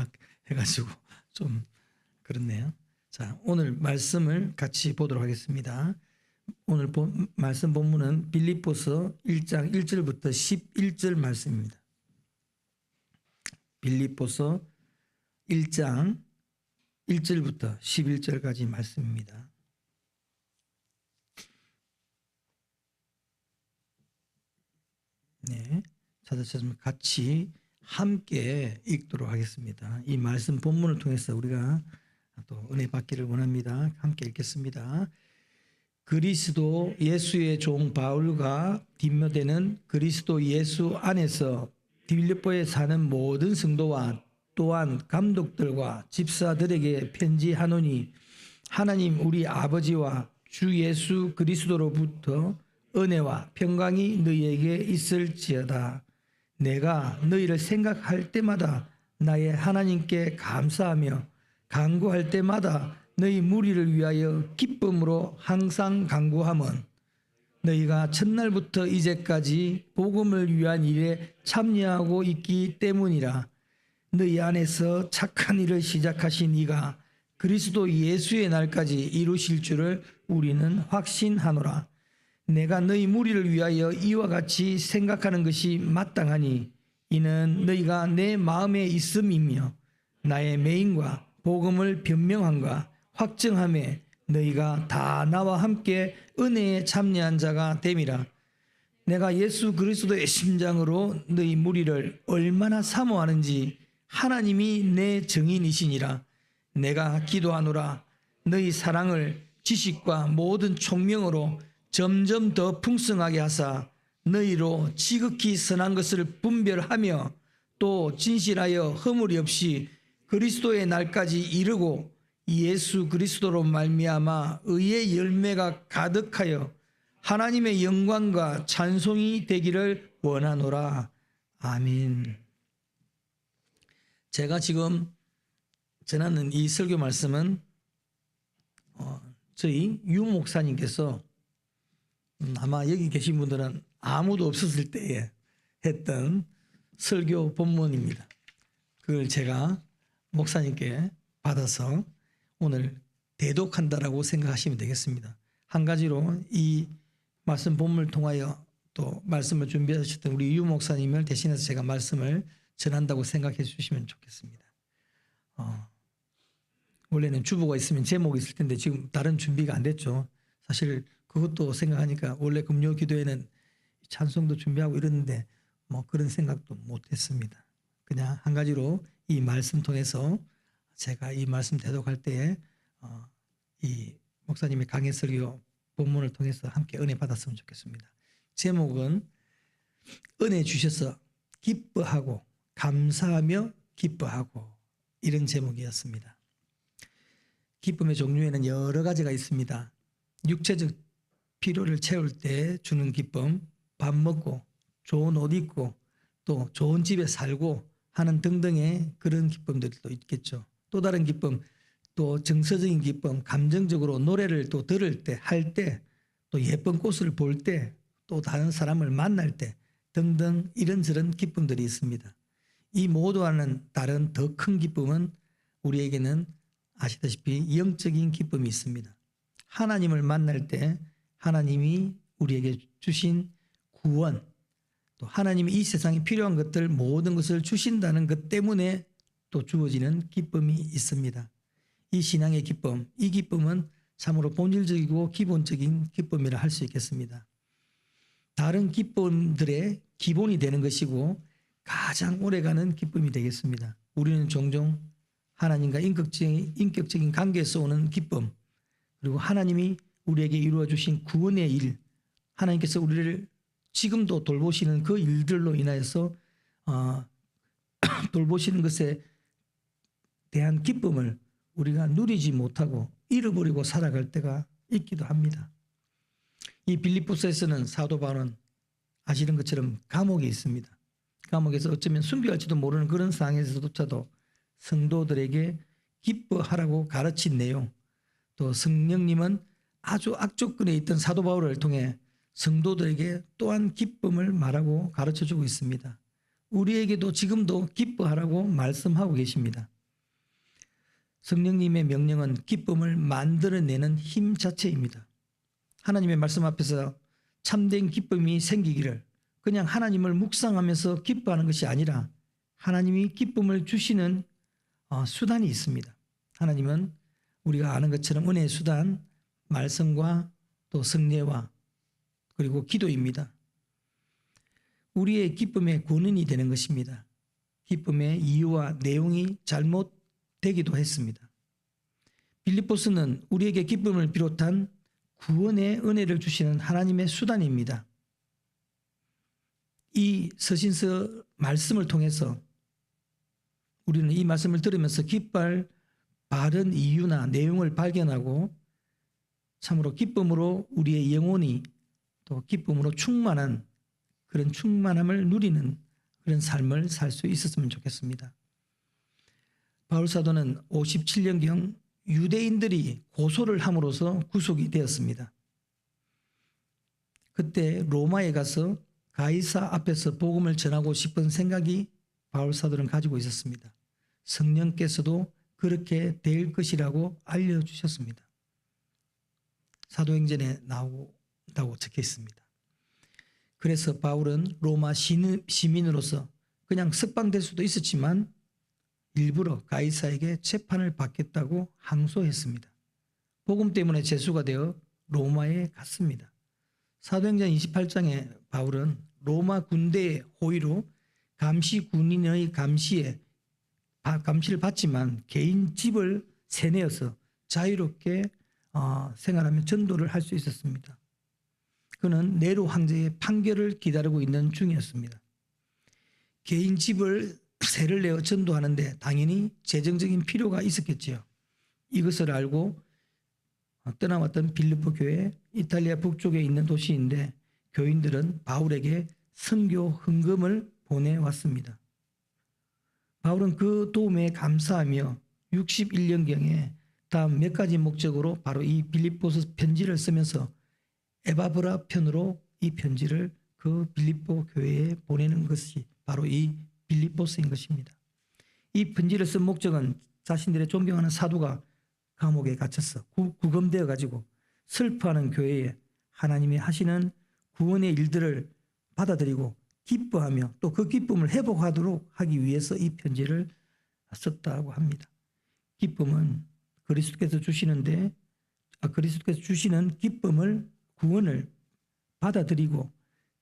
연락해가지고 좀 그렇네요. 자, 오늘 말씀을 같이 보도록 하겠습니다. 오늘 말씀 본문은 빌립보서 1장 1절부터 11절 말씀입니다. 빌립보서 1장 1절부터 11절까지 말씀입니다. 네, 찾으셨으면 같이 함께 읽도록 하겠습니다. 이 말씀 본문을 통해서 우리가 또 은혜 받기를 원합니다. 함께 읽겠습니다. 그리스도 예수의 종 바울과 디모데는 그리스도 예수 안에서 빌립보에 사는 모든 성도와 또한 감독들과 집사들에게 편지하노니 하나님 우리 아버지와 주 예수 그리스도로부터 은혜와 평강이 너희에게 있을지어다. 내가 너희를 생각할 때마다 나의 하나님께 감사하며 간구할 때마다 너희 무리를 위하여 기쁨으로 항상 간구함은 너희가 첫날부터 이제까지 복음을 위한 일에 참여하고 있기 때문이라. 너희 안에서 착한 일을 시작하신 이가 그리스도 예수의 날까지 이루실 줄을 우리는 확신하노라. 내가 너희 무리를 위하여 이와 같이 생각하는 것이 마땅하니 이는 너희가 내 마음에 있음이며 나의 매임과 복음을 변명함과 확증함에 너희가 다 나와 함께 은혜에 참여한 자가 됨이라. 내가 예수 그리스도의 심장으로 너희 무리를 얼마나 사모하는지 하나님이 내 증인이시니라. 내가 기도하노라. 너희 사랑을 지식과 모든 총명으로 점점 더 풍성하게 하사 너희로 지극히 선한 것을 분별하며 또 진실하여 허물이 없이 그리스도의 날까지 이르고 예수 그리스도로 말미암아 의의 열매가 가득하여 하나님의 영광과 찬송이 되기를 원하노라. 아멘. 제가 지금 전하는 이 설교 말씀은 저희 유 목사님께서 아마 여기 계신 분들은 아무도 없었을 때에 했던 설교 본문입니다. 그걸 제가 목사님께 받아서 오늘 대독한다라고 생각하시면 되겠습니다. 한 가지로 이 말씀 본문을 통하여 또 말씀을 준비하셨던 우리 유 목사님을 대신해서 제가 말씀을 전한다고 생각해 주시면 좋겠습니다. 원래는 주보가 있으면 제목이 있을 텐데 지금 다른 준비가 안 됐죠. 사실 그것도 생각하니까 원래 금요 기도에는 찬송도 준비하고 이랬는데 뭐 그런 생각도 못했습니다. 그냥 한 가지로 이 말씀 통해서 제가 이 말씀 대독할 때에 이 목사님의 강해 설교 본문을 통해서 함께 은혜 받았으면 좋겠습니다. 제목은 은혜 주셔서 기뻐하고 감사하며 기뻐하고 이런 제목이었습니다. 기쁨의 종류에는 여러 가지가 있습니다. 육체적 필요를 채울 때 주는 기쁨, 밥 먹고 좋은 옷 입고 또 좋은 집에 살고 하는 등등의 그런 기쁨들도 있겠죠. 또 다른 기쁨, 또 정서적인 기쁨, 감정적으로 노래를 또 들을 때, 할 때, 또 예쁜 꽃을 볼 때, 또 다른 사람을 만날 때 등등 이런저런 기쁨들이 있습니다. 이 모두와는 다른 더 큰 기쁨은 우리에게는 아시다시피 영적인 기쁨이 있습니다. 하나님을 만날 때 하나님이 우리에게 주신 구원, 또 하나님이 이 세상에 필요한 것들 모든 것을 주신다는 것 때문에 또 주어지는 기쁨이 있습니다. 이 신앙의 기쁨, 이 기쁨은 참으로 본질적이고 기본적인 기쁨이라 할 수 있겠습니다. 다른 기쁨들의 기본이 되는 것이고 가장 오래가는 기쁨이 되겠습니다. 우리는 종종 하나님과 인격적인 관계에서 오는 기쁨, 그리고 하나님이 우리에게 이루어 주신 구원의 일, 하나님께서 우리를 지금도 돌보시는 그 일들로 인하여서 돌보시는 것에 대한 기쁨을 우리가 누리지 못하고 잃어버리고 살아갈 때가 있기도 합니다. 이 빌립보서에서는 사도 바울은 아시는 것처럼 감옥에 있습니다. 감옥에서 어쩌면 순교할지도 모르는 그런 상황에서조차도 성도들에게 기뻐하라고 가르친 내용, 또 성령님은 아주 악조건에 있던 사도 바울을 통해 성도들에게 또한 기쁨을 말하고 가르쳐주고 있습니다. 우리에게도 지금도 기뻐하라고 말씀하고 계십니다. 성령님의 명령은 기쁨을 만들어내는 힘 자체입니다. 하나님의 말씀 앞에서 참된 기쁨이 생기기를 그냥 하나님을 묵상하면서 기뻐하는 것이 아니라 하나님이 기쁨을 주시는 수단이 있습니다. 하나님은 우리가 아는 것처럼 은혜의 수단, 말씀과 또 성례와 그리고 기도입니다. 우리의 기쁨의 근원이 되는 것입니다. 기쁨의 이유와 내용이 잘못되기도 했습니다. 빌립보서는 우리에게 기쁨을 비롯한 구원의 은혜를 주시는 하나님의 수단입니다. 이 서신서 말씀을 통해서 우리는 이 말씀을 들으면서 기뻐할 바른 이유나 내용을 발견하고 참으로 기쁨으로 우리의 영혼이 또 기쁨으로 충만한 그런 충만함을 누리는 그런 삶을 살 수 있었으면 좋겠습니다. 바울 사도는 57년경 유대인들이 고소를 함으로써 구속이 되었습니다. 그때 로마에 가서 가이사 앞에서 복음을 전하고 싶은 생각이 바울 사도는 가지고 있었습니다. 성령께서도 그렇게 될 것이라고 알려주셨습니다. 사도행전에 나오다고 적혀 있습니다. 그래서 바울은 로마 시민으로서 그냥 석방될 수도 있었지만 일부러 가이사에게 재판을 받겠다고 항소했습니다. 복음 때문에 죄수가 되어 로마에 갔습니다. 사도행전 28장에 바울은 로마 군대의 호위로 감시 군인의 감시를 받지만 개인 집을 세내어서 자유롭게 생활하며 전도를 할 수 있었습니다. 그는 네로 황제의 판결을 기다리고 있는 중이었습니다. 개인 집을 세를 내어 전도하는데 당연히 재정적인 필요가 있었겠지요. 이것을 알고 떠나왔던 빌립보 교회, 이탈리아 북쪽에 있는 도시인데 교인들은 바울에게 선교 헌금을 보내왔습니다. 바울은 그 도움에 감사하며 61년경에 다음 몇 가지 목적으로 바로 이 빌립보서 편지를 쓰면서 에바브라 편으로 이 편지를 그 빌립보 교회에 보내는 것이 바로 이 빌립보서인 것입니다. 이 편지를 쓴 목적은 자신들의 존경하는 사도가 감옥에 갇혀서 구금되어 가지고 슬퍼하는 교회에 하나님이 하시는 구원의 일들을 받아들이고 기뻐하며 또 그 기쁨을 회복하도록 하기 위해서 이 편지를 썼다고 합니다. 기쁨은 그리스도께서 주시는 기쁨을 구원을 받아들이고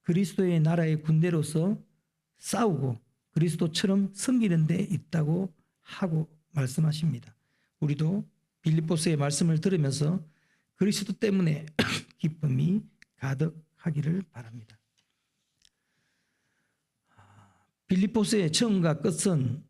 그리스도의 나라의 군대로서 싸우고 그리스도처럼 섬기는 데 있다고 하고 말씀하십니다. 우리도 빌립보서의 말씀을 들으면서 그리스도 때문에 기쁨이 가득하기를 바랍니다. 빌립보서의 처음과 끝은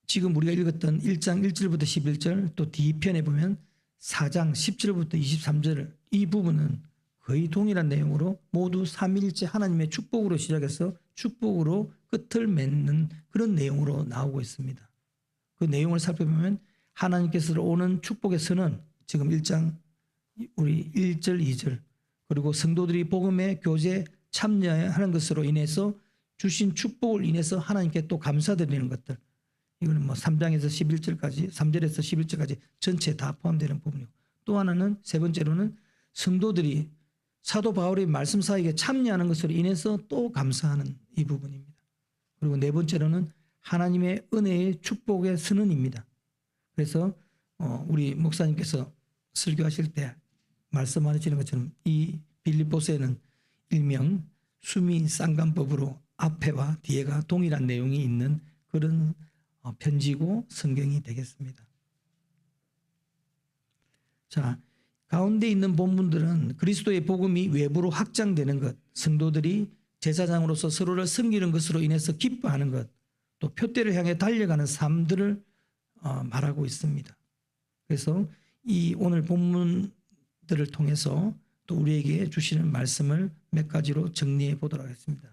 지금 우리가 읽었던 1장 1절부터 11절 또 뒤편에 보면 4장 10절부터 23절 이 부분은 거의 동일한 내용으로 모두 삼위일체 하나님의 축복으로 시작해서 축복으로 끝을 맺는 그런 내용으로 나오고 있습니다. 그 내용을 살펴보면 하나님께서 오는 축복의 선언 지금 1장 우리 1절 2절 그리고 성도들이 복음의 교제에 참여하는 것으로 인해서 주신 축복을 인해서 하나님께 또 감사드리는 것들 이거는 뭐 3장에서 11절까지 3절에서 11절까지 전체 다 포함되는 부분이고 또 하나는 세 번째로는 성도들이 사도 바울의 말씀 사역에 참여하는 것으로 인해서 또 감사하는 이 부분입니다. 그리고 네 번째로는 하나님의 은혜의 축복의 선언입니다. 그래서 우리 목사님께서 설교하실 때 말씀하시는 것처럼 이 빌립보서에는 일명 수미 쌍관법으로 앞에와 뒤에가 동일한 내용이 있는 그런 편지고 성경이 되겠습니다. 자, 가운데 있는 본문들은 그리스도의 복음이 외부로 확장되는 것, 성도들이 제사장으로서 서로를 섬기는 것으로 인해서 기뻐하는 것, 또 표대를 향해 달려가는 삶들을 말하고 있습니다. 그래서 이 오늘 본문들을 통해서 또 우리에게 주시는 말씀을 몇 가지로 정리해 보도록 하겠습니다.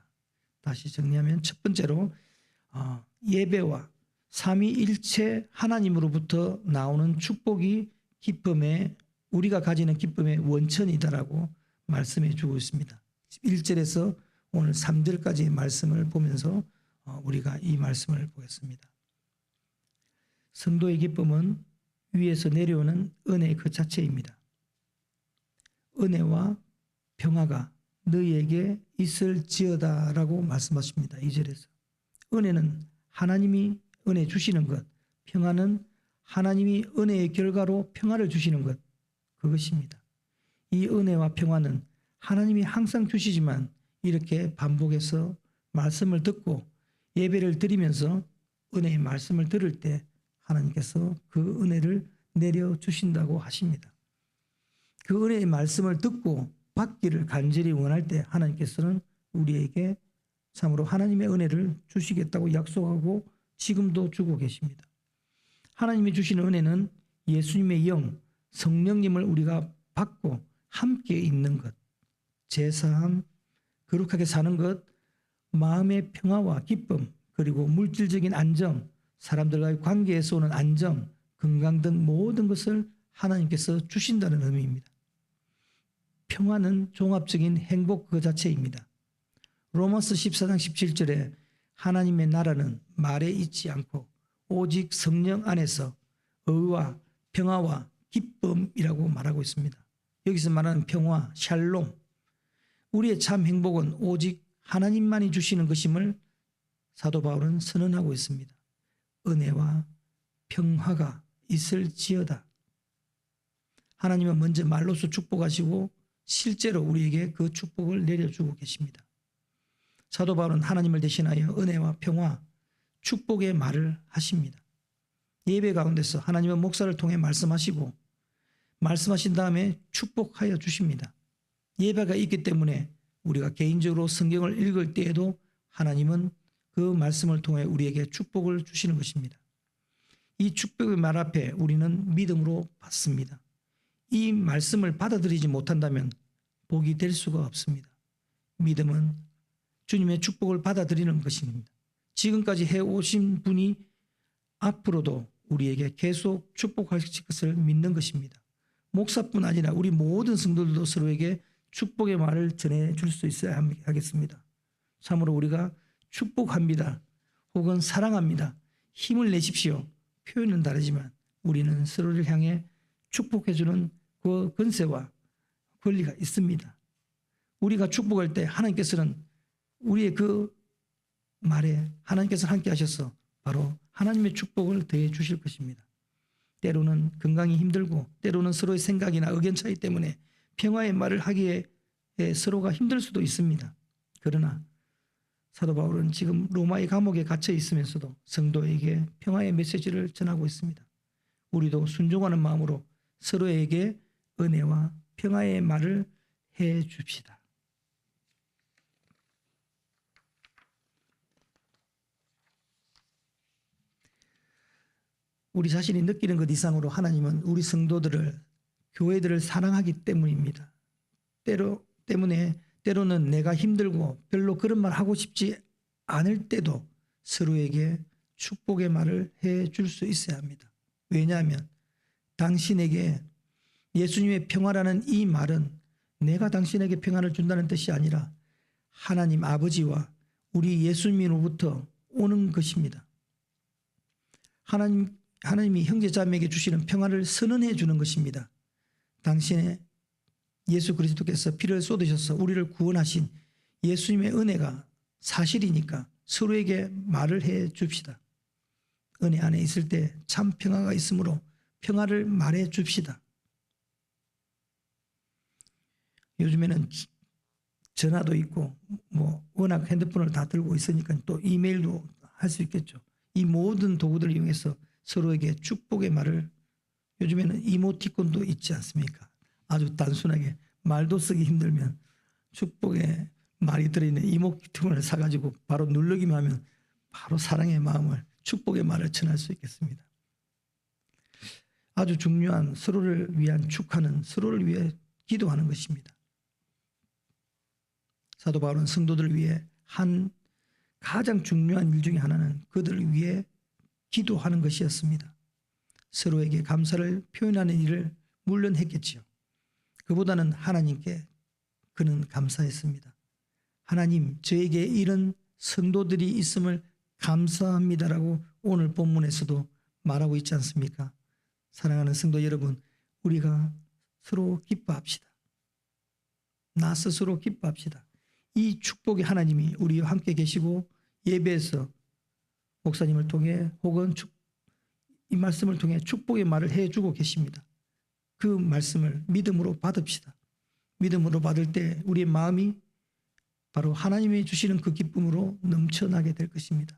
다시 정리하면 첫 번째로 예배와 삼위일체 하나님으로부터 나오는 축복이 기쁨의 우리가 가지는 기쁨의 원천이다라고 말씀해 주고 있습니다. 1절에서 오늘 3절까지의 말씀을 보면서 우리가 이 말씀을 보겠습니다. 성도의 기쁨은 위에서 내려오는 은혜 그 자체입니다. 은혜와 평화가 너희에게 있을지어다 라고 말씀하십니다. 2절에서. 은혜는 하나님이 은혜 주시는 것, 평화는 하나님이 은혜의 결과로 평화를 주시는 것, 그것입니다. 이 은혜와 평화는 하나님이 항상 주시지만 이렇게 반복해서 말씀을 듣고 예배를 드리면서 은혜의 말씀을 들을 때 하나님께서 그 은혜를 내려주신다고 하십니다. 그 은혜의 말씀을 듣고 받기를 간절히 원할 때 하나님께서는 우리에게 참으로 하나님의 은혜를 주시겠다고 약속하고 지금도 주고 계십니다. 하나님이 주시는 은혜는 예수님의 영, 성령님을 우리가 받고 함께 있는 것, 제사함, 거룩하게 사는 것, 마음의 평화와 기쁨, 그리고 물질적인 안정, 사람들과의 관계에서 오는 안정, 건강 등 모든 것을 하나님께서 주신다는 의미입니다. 평화는 종합적인 행복 그 자체입니다. 로마서 14장 17절에 하나님의 나라는 말에 있지 않고 오직 성령 안에서 의와 평화와 기쁨이라고 말하고 있습니다. 여기서 말하는 평화, 샬롬, 우리의 참 행복은 오직 하나님만이 주시는 것임을 사도 바울은 선언하고 있습니다. 은혜와 평화가 있을지어다. 하나님은 먼저 말로서 축복하시고 실제로 우리에게 그 축복을 내려주고 계십니다. 사도 바울은 하나님을 대신하여 은혜와 평화, 축복의 말을 하십니다. 예배 가운데서 하나님은 목사를 통해 말씀하시고 말씀하신 다음에 축복하여 주십니다. 예배가 있기 때문에 우리가 개인적으로 성경을 읽을 때에도 하나님은 그 말씀을 통해 우리에게 축복을 주시는 것입니다. 이 축복의 말 앞에 우리는 믿음으로 받습니다. 이 말씀을 받아들이지 못한다면 복이 될 수가 없습니다. 믿음은 주님의 축복을 받아들이는 것입니다. 지금까지 해오신 분이 앞으로도 우리에게 계속 축복하실 것을 믿는 것입니다. 목사뿐 아니라 우리 모든 성도들도 서로에게 축복의 말을 전해줄 수 있어야 하겠습니다. 참으로 우리가 축복합니다. 혹은 사랑합니다. 힘을 내십시오. 표현은 다르지만 우리는 서로를 향해 축복해주는 그 권세와 권리가 있습니다. 우리가 축복할 때 하나님께서는 우리의 그 말에 하나님께서 함께 하셔서 바로 하나님의 축복을 더해 주실 것입니다. 때로는 건강이 힘들고 때로는 서로의 생각이나 의견 차이 때문에 평화의 말을 하기에 서로가 힘들 수도 있습니다. 그러나 사도 바울은 지금 로마의 감옥에 갇혀 있으면서도 성도에게 평화의 메시지를 전하고 있습니다. 우리도 순종하는 마음으로 서로에게 은혜와 평화의 말을 해 줍시다. 우리 자신이 느끼는 것 이상으로 하나님은 우리 성도들을, 교회들을 사랑하기 때문입니다. 때로는 내가 힘들고 별로 그런 말 하고 싶지 않을 때도 서로에게 축복의 말을 해 줄 수 있어야 합니다. 왜냐하면 당신에게 예수님의 평화라는 이 말은 내가 당신에게 평안을 준다는 뜻이 아니라 하나님 아버지와 우리 예수님으로부터 오는 것입니다. 하나님이 형제자매에게 주시는 평화를 선언해 주는 것입니다. 당신의 예수 그리스도께서 피를 쏟으셔서 우리를 구원하신 예수님의 은혜가 사실이니까 서로에게 말을 해 줍시다. 은혜 안에 있을 때 참 평화가 있으므로 평화를 말해 줍시다. 요즘에는 전화도 있고 워낙 핸드폰을 다 들고 있으니까 또 이메일도 할 수 있겠죠. 이 모든 도구들을 이용해서 서로에게 축복의 말을, 요즘에는 이모티콘도 있지 않습니까? 아주 단순하게 말도 쓰기 힘들면 축복의 말이 들어있는 이모티콘을 사가지고 바로 누르기만 하면 바로 사랑의 마음을, 축복의 말을 전할 수 있겠습니다. 아주 중요한 서로를 위한 축하는 서로를 위해 기도하는 것입니다. 사도 바울은 성도들을 위해 한 가장 중요한 일 중에 하나는 그들을 위해 기도하는 것이었습니다. 서로에게 감사를 표현하는 일을 물론 했겠지요. 그보다는 하나님께 그는 감사했습니다. 하나님, 저에게 이런 성도들이 있음을 감사합니다라고 오늘 본문에서도 말하고 있지 않습니까? 사랑하는 성도 여러분, 우리가 서로 기뻐합시다. 나 스스로 기뻐합시다. 이 축복의 하나님이 우리와 함께 계시고 예배에서 목사님을 통해 혹은 이 말씀을 통해 축복의 말을 해주고 계십니다. 그 말씀을 믿음으로 받읍시다. 믿음으로 받을 때 우리의 마음이 바로 하나님이 주시는 그 기쁨으로 넘쳐나게 될 것입니다.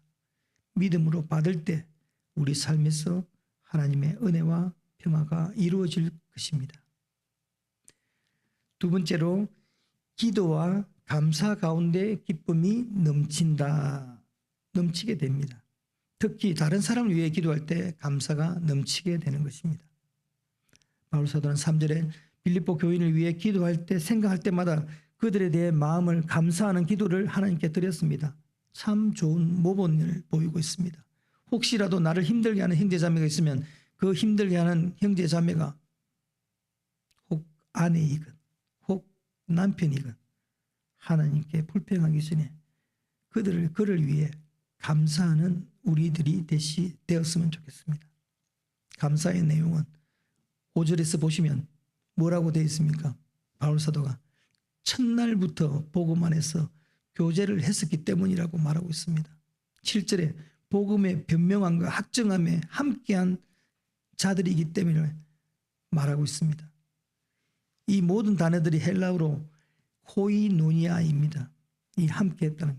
믿음으로 받을 때 우리 삶에서 하나님의 은혜와 평화가 이루어질 것입니다. 두 번째로 기도와 감사 가운데 기쁨이 넘치게 됩니다. 특히 다른 사람을 위해 기도할 때 감사가 넘치게 되는 것입니다. 바울 사도는 3절에 빌립보 교인을 위해 기도할 때 생각할 때마다 그들에 대해 마음을 감사하는 기도를 하나님께 드렸습니다. 참 좋은 모본을 보이고 있습니다. 혹시라도 나를 힘들게 하는 형제자매가 있으면 그 힘들게 하는 형제자매가 혹 아내이건 혹 남편이건 하나님께 불평하기 전에 그를 위해 감사하는 우리들이 되었으면 좋겠습니다. 감사의 내용은 5절에서 보시면 뭐라고 되어 있습니까? 바울 사도가 첫날부터 복음 안에서 교제를 했었기 때문이라고 말하고 있습니다. 7절에 복음의 변명함과 확증함에 함께한 자들이기 때문에 말하고 있습니다. 이 모든 단어들이 헬라어로 코이노니아입니다. 이 함께했다는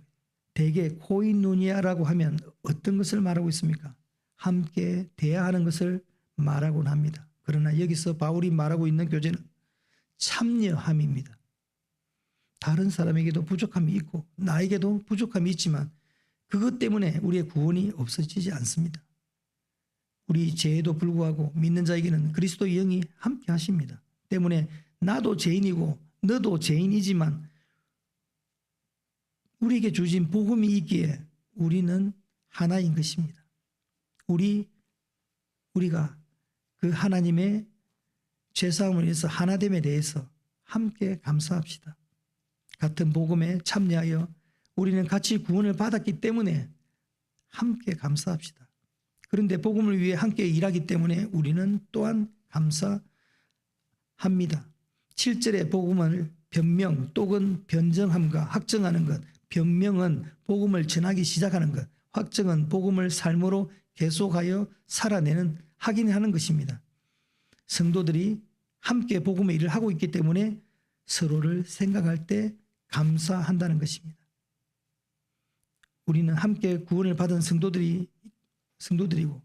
대개 코이노니아라고 하면 어떤 것을 말하고 있습니까? 함께 대화하는 것을 말하곤 합니다. 그러나 여기서 바울이 말하고 있는 교제는 참여함입니다. 다른 사람에게도 부족함이 있고 나에게도 부족함이 있지만 그것 때문에 우리의 구원이 없어지지 않습니다. 우리 죄에도 불구하고 믿는 자에게는 그리스도의 영이 함께 하십니다. 때문에 나도 죄인이고 너도 죄인이지만 우리에게 주신 복음이 있기에 우리는 하나인 것입니다. 우리가 그 하나님의 죄사함을 위해서 하나됨에 대해서 함께 감사합시다. 같은 복음에 참여하여 우리는 같이 구원을 받았기 때문에 함께 감사합시다. 그런데 복음을 위해 함께 일하기 때문에 우리는 또한 감사합니다. 7절에 복음을 변명 또는 변정함과 확정하는 것, 변명은 복음을 전하기 시작하는 것, 확정은 복음을 삶으로 계속하여 살아내는 확인하는 것입니다. 성도들이 함께 복음의 일을 하고 있기 때문에 서로를 생각할 때 감사한다는 것입니다. 우리는 함께 구원을 받은 성도들이고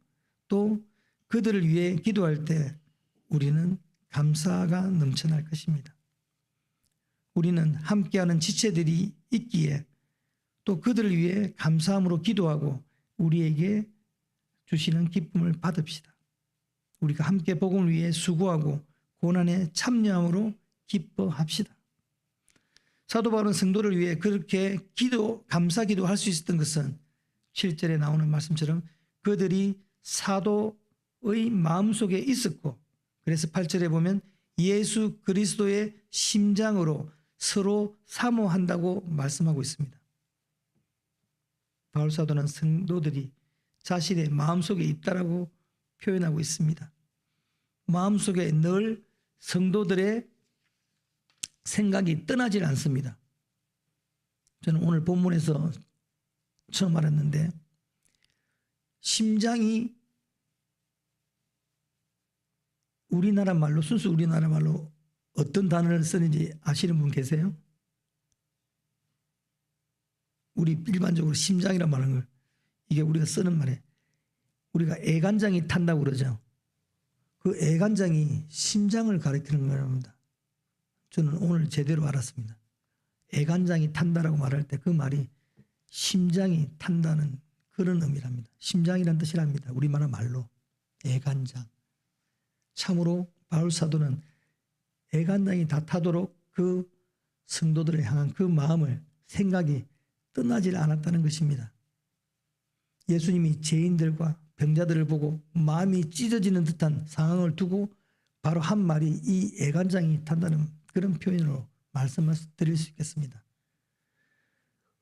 또 그들을 위해 기도할 때 우리는 감사가 넘쳐날 것입니다. 우리는 함께하는 지체들이 있기에 또 그들을 위해 감사함으로 기도하고 우리에게 주시는 기쁨을 받읍시다. 우리가 함께 복음을 위해 수고하고 고난에 참여함으로 기뻐합시다. 사도 바울은 성도를 위해 그렇게 감사 기도할 수 있었던 것은 7절에 나오는 말씀처럼 그들이 사도의 마음속에 있었고, 그래서 8절에 보면 예수 그리스도의 심장으로 서로 사모한다고 말씀하고 있습니다. 바울 사도는 성도들이 자신의 마음속에 있다라고 표현하고 있습니다. 마음속에 늘 성도들의 생각이 떠나질 않습니다. 저는 오늘 본문에서 처음 알았는데 심장이 우리나라 말로 순수 우리나라 말로 어떤 단어를 쓰는지 아시는 분 계세요? 우리 일반적으로 심장이라 말하는 걸 이게 우리가 쓰는 말에 우리가 애간장이 탄다고 그러죠. 그 애간장이 심장을 가리키는 겁니다. 저는 오늘 제대로 알았습니다. 애간장이 탄다라고 말할 때 그 말이 심장이 탄다는 그런 의미랍니다. 심장이란 뜻이랍니다. 우리나라 말로 애간장. 참으로 바울 사도는 애간장이 다 타도록 그 성도들을 향한 그 마음을 생각이 떠나질 않았다는 것입니다. 예수님이 죄인들과 병자들을 보고 마음이 찢어지는 듯한 상황을 두고 바로 한 말이 이 애간장이 탄다는 그런 표현으로 말씀을 드릴 수 있겠습니다.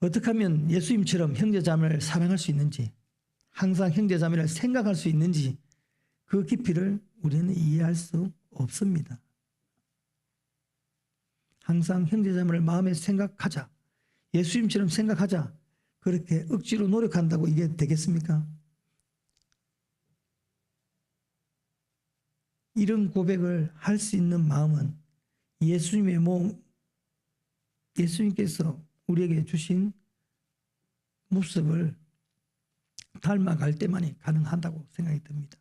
어떻게 하면 예수님처럼 형제자매를 사랑할 수 있는지, 항상 형제자매를 생각할 수 있는지 그 깊이를 우리는 이해할 수 없습니다. 항상 형제자매를 마음에 생각하자, 예수님처럼 생각하자, 그렇게 억지로 노력한다고 이게 되겠습니까? 이런 고백을 할 수 있는 마음은 예수님께서 우리에게 주신 모습을 닮아갈 때만이 가능하다고 생각이 듭니다.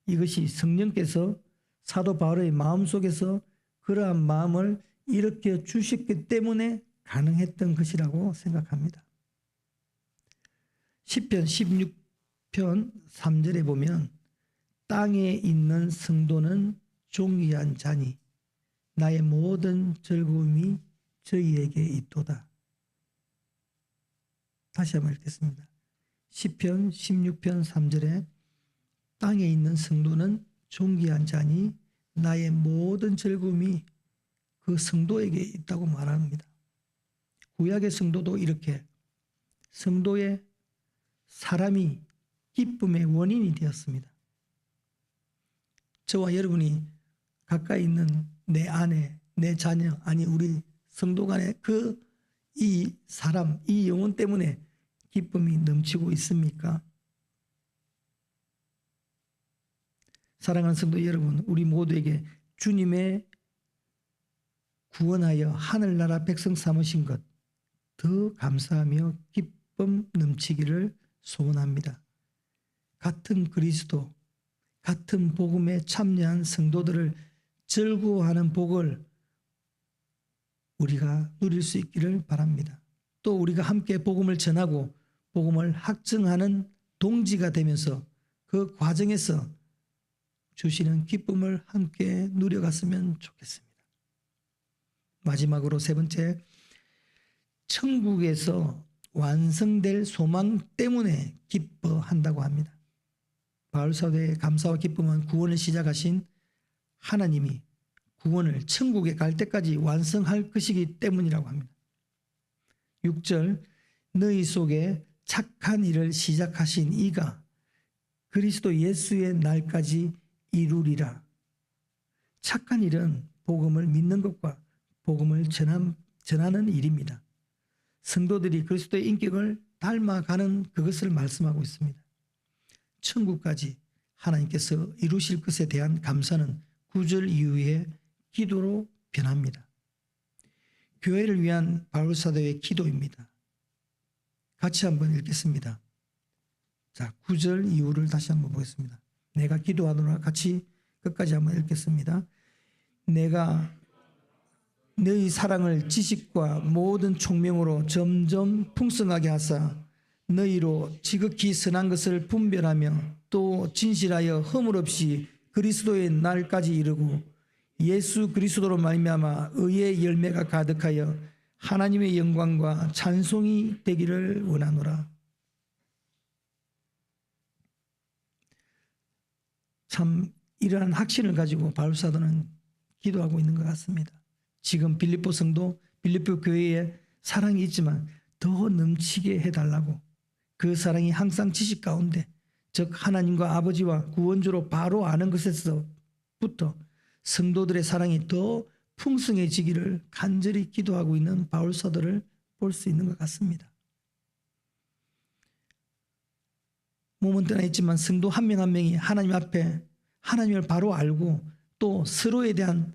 이것이 성령께서 사도 바울의 마음속에서 그러한 마음을 일으켜 주셨기 때문에 가능했던 것이라고 생각합니다. 시편 16편 3절에 보면 땅에 있는 성도는 존귀한 자니 나의 모든 즐거움이 저희에게 있도다. 다시 한번 읽겠습니다. 시편 16편 3절에 땅에 있는 성도는 존귀한 자니 나의 모든 즐거움이 그 성도에게 있다고 말합니다. 구약의 성도도 이렇게 성도의 사람이 기쁨의 원인이 되었습니다. 저와 여러분이 가까이 있는 내 아내, 내 자녀, 아니 우리 성도 간의 이 사람, 이 영혼 때문에 기쁨이 넘치고 있습니까? 사랑하는 성도 여러분, 우리 모두에게 주님의 구원하여 하늘나라 백성 삼으신 것 더 감사하며 기쁨 넘치기를 소원합니다. 같은 그리스도, 같은 복음에 참여한 성도들을 즐거워하는 복을 우리가 누릴 수 있기를 바랍니다. 또 우리가 함께 복음을 전하고 복음을 확증하는 동지가 되면서 그 과정에서 주시는 기쁨을 함께 누려갔으면 좋겠습니다. 마지막으로 세 번째, 천국에서 완성될 소망 때문에 기뻐한다고 합니다. 바울 사도의 감사와 기쁨은 구원을 시작하신 하나님이 구원을 천국에 갈 때까지 완성할 것이기 때문이라고 합니다. 6절, 너희 속에 착한 일을 시작하신 이가 그리스도 예수의 날까지 이루리라. 착한 일은 복음을 믿는 것과 복음을 전하는 일입니다. 성도들이 그리스도의 인격을 닮아가는 그것을 말씀하고 있습니다. 천국까지 하나님께서 이루실 것에 대한 감사는 9절 이후에 기도로 변합니다. 교회를 위한 바울 사도의 기도입니다. 같이 한번 읽겠습니다. 자, 9절 이후를 다시 한번 보겠습니다. 내가 기도하노라. 같이 끝까지 한번 읽겠습니다. 내가 너희 사랑을 지식과 모든 총명으로 점점 풍성하게 하사 너희로 지극히 선한 것을 분별하며 또 진실하여 허물 없이 그리스도의 날까지 이르고 예수 그리스도로 말미암아 의의 열매가 가득하여 하나님의 영광과 찬송이 되기를 원하노라. 참 이러한 확신을 가지고 바울 사도는 기도하고 있는 것 같습니다. 지금 빌립보 성도, 빌립보 교회에 사랑이 있지만 더 넘치게 해달라고, 그 사랑이 항상 지식 가운데, 즉 하나님과 아버지와 구원주로 바로 아는 것에서부터 성도들의 사랑이 더 풍성해지기를 간절히 기도하고 있는 바울 사도를 볼 수 있는 것 같습니다. 몸은 떠나 있지만 성도 한 명 한 명이 하나님 앞에 하나님을 바로 알고 또 서로에 대한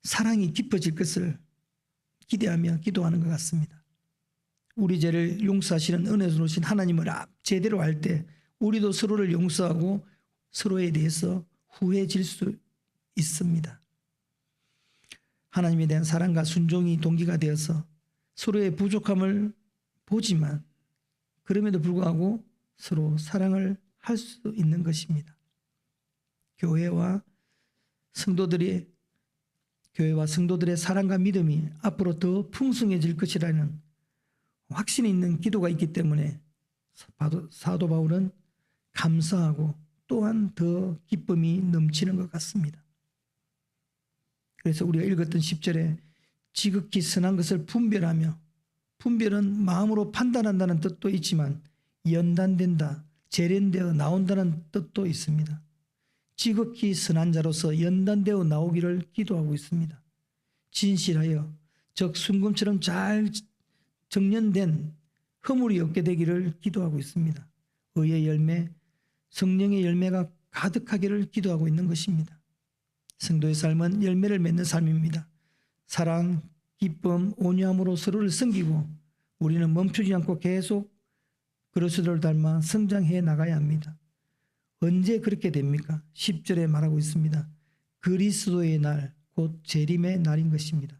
사랑이 깊어질 것을 기대하며 기도하는 것 같습니다. 우리 죄를 용서하시는 은혜로우신 하나님을 제대로 알 때 우리도 서로를 용서하고 서로에 대해서 후회질 수 있습니다. 하나님에 대한 사랑과 순종이 동기가 되어서 서로의 부족함을 보지만 그럼에도 불구하고 서로 사랑을 할 수 있는 것입니다. 교회와 성도들의 사랑과 믿음이 앞으로 더 풍성해질 것이라는 확신이 있는 기도가 있기 때문에 사도 바울은 감사하고 또한 더 기쁨이 넘치는 것 같습니다. 그래서 우리가 읽었던 10절에 지극히 선한 것을 분별하며 분별은 마음으로 판단한다는 뜻도 있지만 연단된다, 재련되어 나온다는 뜻도 있습니다. 지극히 선한 자로서 연단되어 나오기를 기도하고 있습니다. 진실하여 즉 순금처럼 잘 정련된 허물이 없게 되기를 기도하고 있습니다. 의의 열매, 성령의 열매가 가득하기를 기도하고 있는 것입니다. 성도의 삶은 열매를 맺는 삶입니다. 사랑, 기쁨, 온유함으로 서로를 섬기고 우리는 멈추지 않고 계속 그리스도를 닮아 성장해 나가야 합니다. 언제 그렇게 됩니까? 10절에 말하고 있습니다. 그리스도의 날, 곧 재림의 날인 것입니다.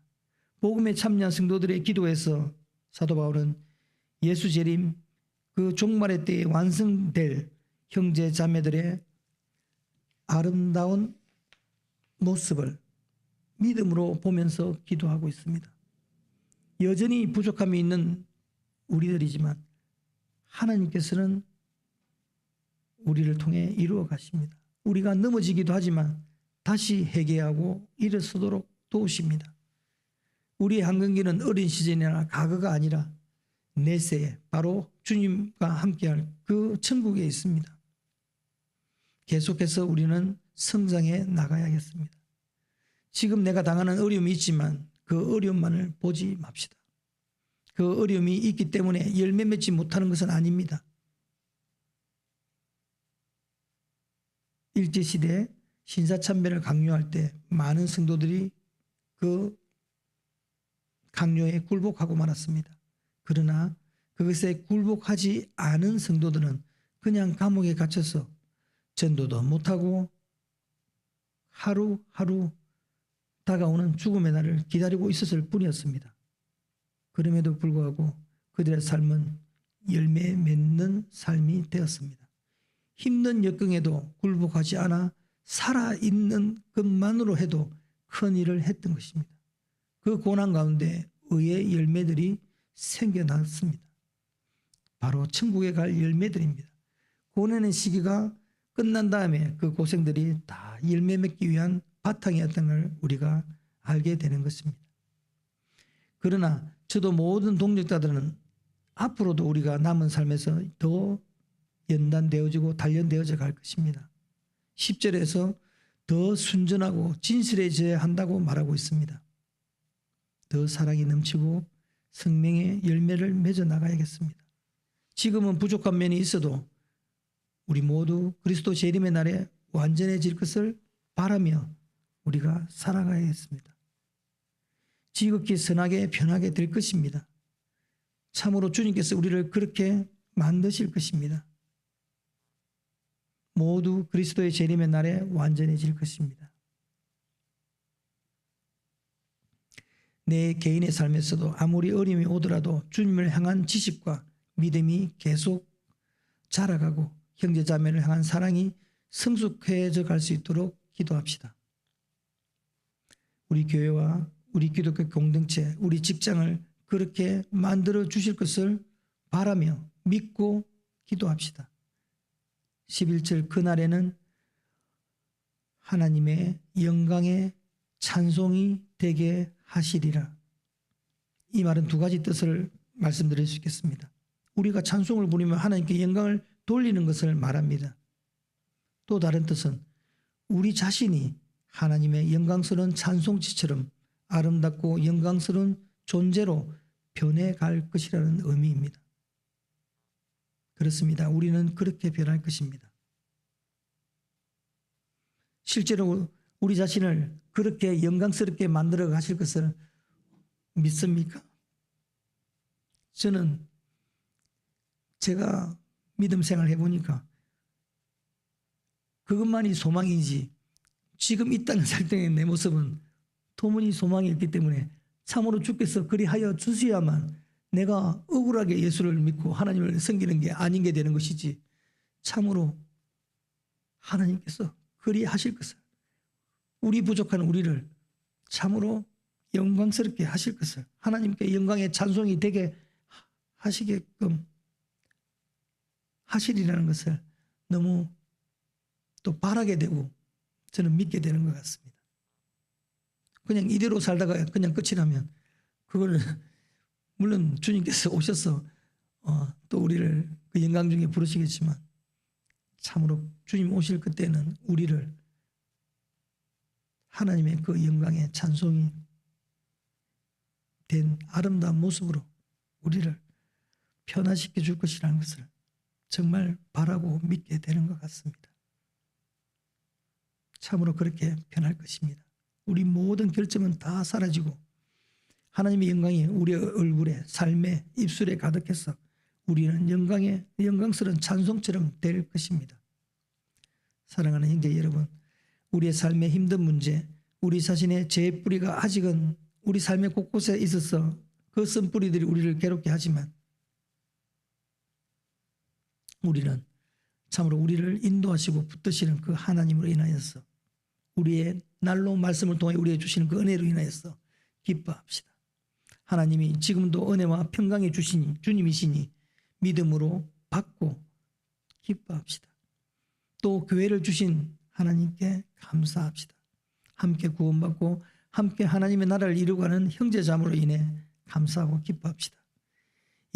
복음에 참여한 성도들의 기도에서 사도 바울은 예수 재림, 그 종말의 때에 완성될 형제 자매들의 아름다운 모습을 믿음으로 보면서 기도하고 있습니다. 여전히 부족함이 있는 우리들이지만 하나님께서는 우리를 통해 이루어 가십니다. 우리가 넘어지기도 하지만 다시 회개하고 일어서도록 도우십니다. 우리의 한근기는 어린 시절이나 과거가 아니라 내세에 바로 주님과 함께할 그 천국에 있습니다. 계속해서 우리는 성장해 나가야겠습니다. 지금 내가 당하는 어려움이 있지만 그 어려움만을 보지 맙시다. 그 어려움이 있기 때문에 열매 맺지 못하는 것은 아닙니다. 일제시대 신사참배를 강요할 때 많은 성도들이 그 강요에 굴복하고 말았습니다. 그러나 그것에 굴복하지 않은 성도들은 그냥 감옥에 갇혀서 전도도 못하고 하루하루 다가오는 죽음의 날을 기다리고 있었을 뿐이었습니다. 그럼에도 불구하고 그들의 삶은 열매 맺는 삶이 되었습니다. 힘든 역경에도 굴복하지 않아 살아있는 것만으로 해도 큰 일을 했던 것입니다. 그 고난 가운데 의의 열매들이 생겨났습니다. 바로 천국에 갈 열매들입니다. 고난의 시기가 끝난 다음에 그 고생들이 다 열매 맺기 위한 바탕이었던 걸 우리가 알게 되는 것입니다. 그러나 저도 모든 동력자들은 앞으로도 우리가 남은 삶에서 더 연단되어지고 단련되어져 갈 것입니다. 10절에서 더 순전하고 진실해져야 한다고 말하고 있습니다. 더 사랑이 넘치고 생명의 열매를 맺어 나가야겠습니다. 지금은 부족한 면이 있어도 우리 모두 그리스도 재림의 날에 완전해질 것을 바라며 우리가 살아가야겠습니다. 지극히 선하게 변하게 될 것입니다. 참으로 주님께서 우리를 그렇게 만드실 것입니다. 모두 그리스도의 재림의 날에 완전해질 것입니다. 내 개인의 삶에서도 아무리 어려움이 오더라도 주님을 향한 지식과 믿음이 계속 자라가고 형제자매를 향한 사랑이 성숙해져 갈 수 있도록 기도합시다. 우리 교회와 우리 기독교 공동체, 우리 직장을 그렇게 만들어 주실 것을 바라며 믿고 기도합시다. 11절 그날에는 하나님의 영광의 찬송이 되게 하시리라. 이 말은 두 가지 뜻을 말씀드릴 수 있겠습니다. 우리가 찬송을 부리며 하나님께 영광을 돌리는 것을 말합니다. 또 다른 뜻은 우리 자신이 하나님의 영광스러운 찬송지처럼 아름답고 영광스러운 존재로 변해갈 것이라는 의미입니다. 그렇습니다. 우리는 그렇게 변할 것입니다. 실제로 우리 자신을 그렇게 영광스럽게 만들어 가실 것을 믿습니까? 저는 제가 믿음 생활을 해보니까 그것만이 소망이지 지금 있다는 설정의 내 모습은 도무지 소망이 없기 때문에 참으로 주께서 그리하여 주셔야만 내가 억울하게 예수를 믿고 하나님을 섬기는 게 아닌 게 되는 것이지 참으로 하나님께서 그리하실 것을 우리 부족한 우리를 참으로 영광스럽게 하실 것을 하나님께 영광의 찬송이 되게 하시게끔 하시리라는 것을 너무 또 바라게 되고 저는 믿게 되는 것 같습니다. 그냥 이대로 살다가 그냥 끝이라면 그걸 물론 주님께서 오셔서 또 우리를 그 영광 중에 부르시겠지만 참으로 주님 오실 그때는 우리를 하나님의 그 영광의 찬송이 된 아름다운 모습으로 우리를 변화시켜 줄 것이라는 것을 정말 바라고 믿게 되는 것 같습니다. 참으로 그렇게 변할 것입니다. 우리 모든 결점은 다 사라지고 하나님의 영광이 우리의 얼굴에, 삶에, 입술에 가득해서 우리는 영광스러운 찬송처럼 될 것입니다. 사랑하는 형제 여러분, 우리의 삶의 힘든 문제, 우리 자신의 죄의 뿌리가 아직은 우리 삶의 곳곳에 있어서 그 쓴뿌리들이 우리를 괴롭게 하지만 우리는 참으로 우리를 인도하시고 붙드시는 그 하나님으로 인하여서 우리의 날로 말씀을 통해 우리에게 주시는 그 은혜로 인하여서 기뻐합시다. 하나님이 지금도 은혜와 평강이 주신 주님이시니 믿음으로 받고 기뻐합시다. 또 교회를 주신 하나님께 감사합시다. 함께 구원받고 함께 하나님의 나라를 이루어가는 형제자매로 인해 감사하고 기뻐합시다.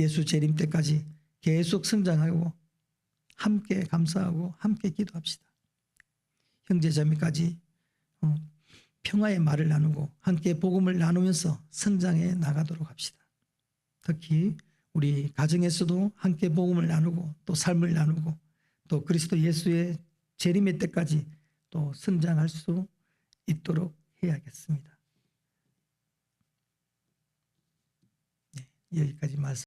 예수 재림 때까지 계속 성장하고 함께 감사하고 함께 기도합시다. 형제자매까지 평화의 말을 나누고 함께 복음을 나누면서 성장해 나가도록 합시다. 특히 우리 가정에서도 함께 복음을 나누고 또 삶을 나누고 또 그리스도 예수의 재림의 때까지 또 성장할 수 있도록 해야겠습니다. 네, 여기까지 말씀.